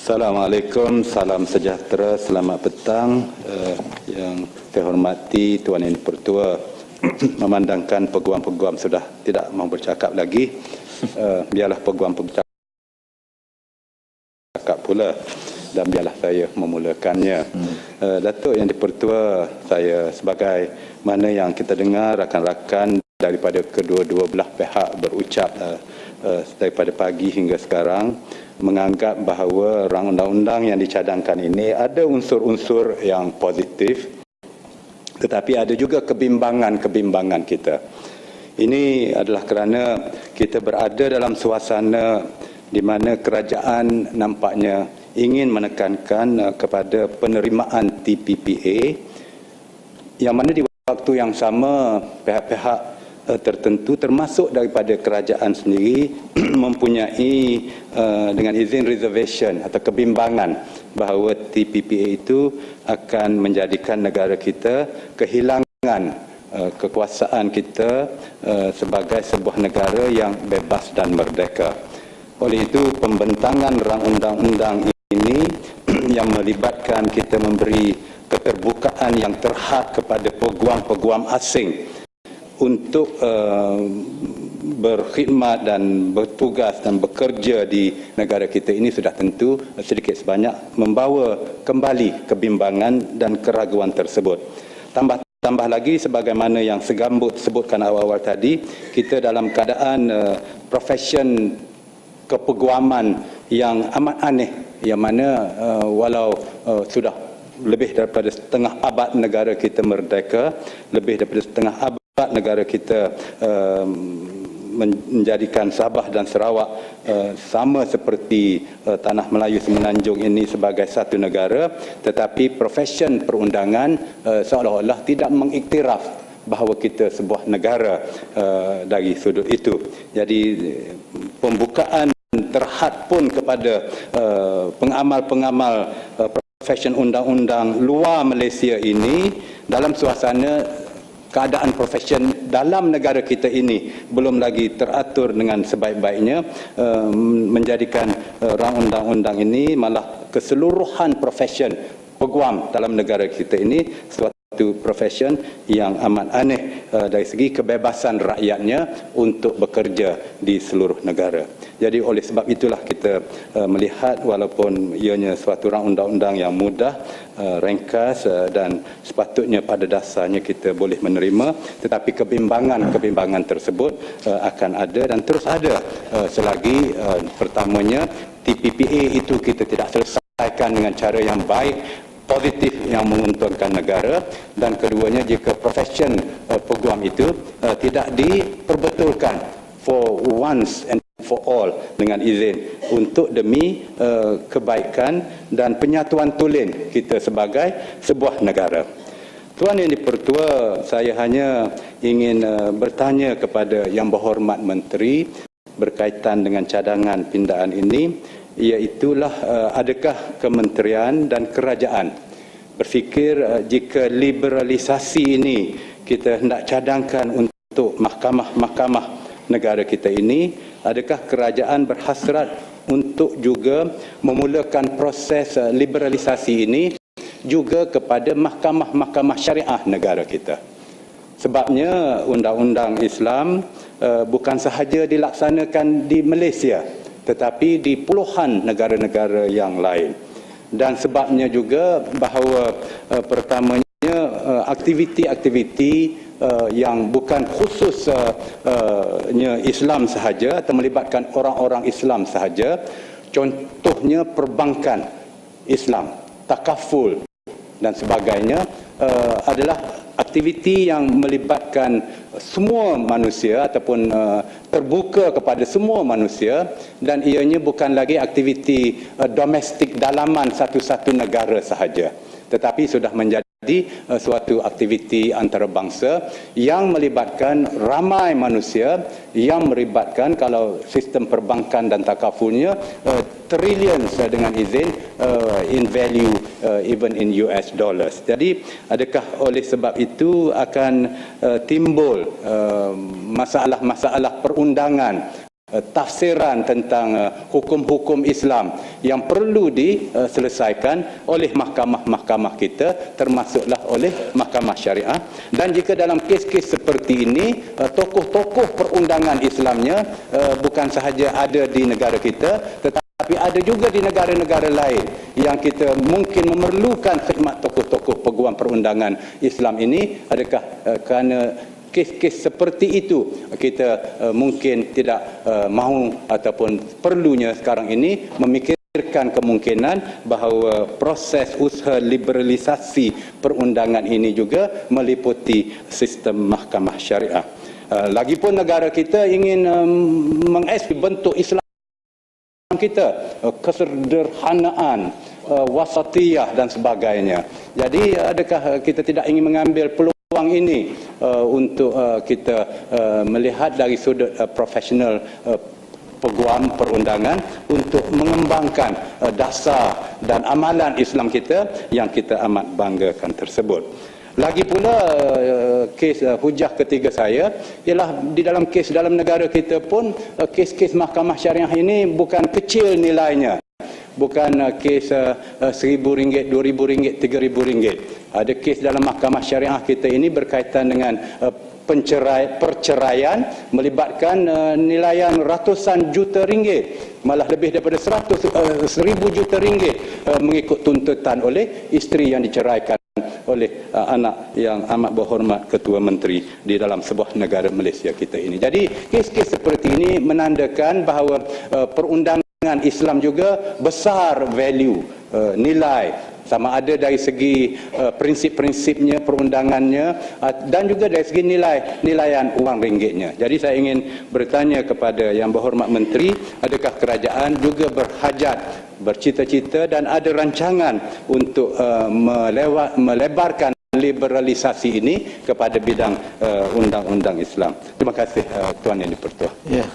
Assalamualaikum, salam sejahtera, selamat petang. Yang saya hormati Tuan Yang Dipertua, memandangkan peguam-peguam sudah tidak mahu bercakap lagi, biarlah peguam bercakap pula dan biarlah saya memulakannya. Datuk Yang Dipertua, saya sebagai mana yang kita dengar rakan-rakan daripada kedua-dua belah pihak berucap daripada pagi hingga sekarang, menganggap bahawa rang undang-undang yang dicadangkan ini ada unsur-unsur yang positif, tetapi ada juga kebimbangan kita. Ini adalah kerana kita berada dalam suasana di mana kerajaan nampaknya ingin menekankan kepada penerimaan TPPA, yang mana di waktu yang sama pihak-pihak tertentu termasuk daripada kerajaan sendiri mempunyai dengan izin reservation atau kebimbangan bahawa TPPA itu akan menjadikan negara kita kehilangan kekuasaan kita sebagai sebuah negara yang bebas dan merdeka. Oleh itu, pembentangan rang undang-undang ini yang melibatkan kita memberi keterbukaan yang terhad kepada peguam-peguam asing untuk berkhidmat dan bertugas dan bekerja di negara kita ini sudah tentu sedikit sebanyak membawa kembali kebimbangan dan keraguan tersebut. Tambah lagi, sebagaimana yang segambut sebutkan awal-awal tadi, kita dalam keadaan profesion kepeguaman yang amat aneh, yang mana walau sudah lebih daripada setengah abad negara kita merdeka, lebih daripada setengah abad negara kita menjadikan Sabah dan Sarawak sama seperti tanah Melayu Semenanjung ini sebagai satu negara, tetapi profesion perundangan seolah-olah tidak mengiktiraf bahawa kita sebuah negara dari sudut itu. Jadi pembukaan terhad pun kepada pengamal-pengamal profesion undang-undang luar Malaysia ini dalam suasana keadaan profesion dalam negara kita ini belum lagi teratur dengan sebaik-baiknya, menjadikan rang undang-undang ini malah keseluruhan profesion peguam dalam negara kita ini suatu profesion yang amat aneh dari segi kebebasan rakyatnya untuk bekerja di seluruh negara. Jadi oleh sebab itulah kita melihat walaupun ianya suatu rang undang-undang yang mudah, ringkas dan sepatutnya pada dasarnya kita boleh menerima, tetapi kebimbangan tersebut akan ada dan terus ada selagi pertamanya TPPA itu kita tidak selesaikan dengan cara yang baik, positif yang menguntungkan negara, dan keduanya jika profesion peguam itu tidak diperbetulkan for once and for all dengan izin untuk demi kebaikan dan penyatuan tulen kita sebagai sebuah negara. Tuan Yang Dipertua, saya hanya ingin bertanya kepada Yang Berhormat Menteri berkaitan dengan cadangan pindaan ini, iaitulah adakah kementerian dan kerajaan berfikir jika liberalisasi ini kita hendak cadangkan untuk mahkamah-mahkamah negara kita ini, adakah kerajaan berhasrat untuk juga memulakan proses liberalisasi ini juga kepada mahkamah-mahkamah syariah negara kita? Sebabnya undang-undang Islam bukan sahaja dilaksanakan di Malaysia, tetapi di puluhan negara-negara yang lain. Dan sebabnya juga bahawa pertamanya aktiviti-aktiviti yang bukan khususnya Islam sahaja atau melibatkan orang-orang Islam sahaja, contohnya perbankan Islam, takaful dan sebagainya, adalah aktiviti yang melibatkan semua manusia ataupun terbuka kepada semua manusia, dan ianya bukan lagi aktiviti domestik dalaman satu-satu negara sahaja, tetapi sudah menjadi suatu aktiviti antarabangsa yang melibatkan ramai manusia, yang melibatkan, kalau sistem perbankan dan takafulnya, trillions dengan izin in value, even in US dollars. Jadi adakah oleh sebab itu akan timbul masalah-masalah perundangan tafsiran tentang hukum-hukum Islam yang perlu diselesaikan oleh mahkamah-mahkamah kita, termasuklah oleh mahkamah syariah. Dan jika dalam kes-kes seperti ini, tokoh-tokoh perundangan Islamnya bukan sahaja ada di negara kita, tetapi ada juga di negara-negara lain yang kita mungkin memerlukan khidmat tokoh-tokoh peguam perundangan Islam ini. Adakah kerana kes-kes seperti itu kita mungkin tidak mahu ataupun perlunya sekarang ini memikirkan kemungkinan bahawa proses usaha liberalisasi perundangan ini juga meliputi sistem mahkamah syariah. Lagipun negara kita ingin mengeksplorasi bentuk Islam kita, kesederhanaan, wasatiyah dan sebagainya. Jadi adakah kita tidak ingin mengambil peluang ini untuk kita melihat dari sudut profesional peguam perundangan untuk mengembangkan dasar dan amalan Islam kita yang kita amat banggakan tersebut. Lagi pula kes hujah ketiga saya ialah di dalam kes dalam negara kita pun kes-kes mahkamah syariah ini bukan kecil nilainya. Bukan kes RM1,000, RM2,000, RM3,000. Ada kes dalam mahkamah syariah kita ini berkaitan dengan perceraian melibatkan nilaian ratusan juta ringgit, malah lebih daripada 1,000 juta ringgit mengikut tuntutan oleh isteri yang diceraikan oleh anak yang amat berhormat Ketua Menteri di dalam sebuah negara Malaysia kita ini. Jadi kes-kes seperti ini menandakan bahawa perundangan Islam juga besar value, nilai, sama ada dari segi prinsip-prinsipnya, perundangannya, dan juga dari segi nilaian wang ringgitnya. Jadi saya ingin bertanya kepada Yang Berhormat Menteri, adakah kerajaan juga berhajat, bercita-cita dan ada rancangan untuk melebarkan liberalisasi ini kepada bidang undang-undang Islam? Terima kasih Tuan Yang di-Pertua. Ya.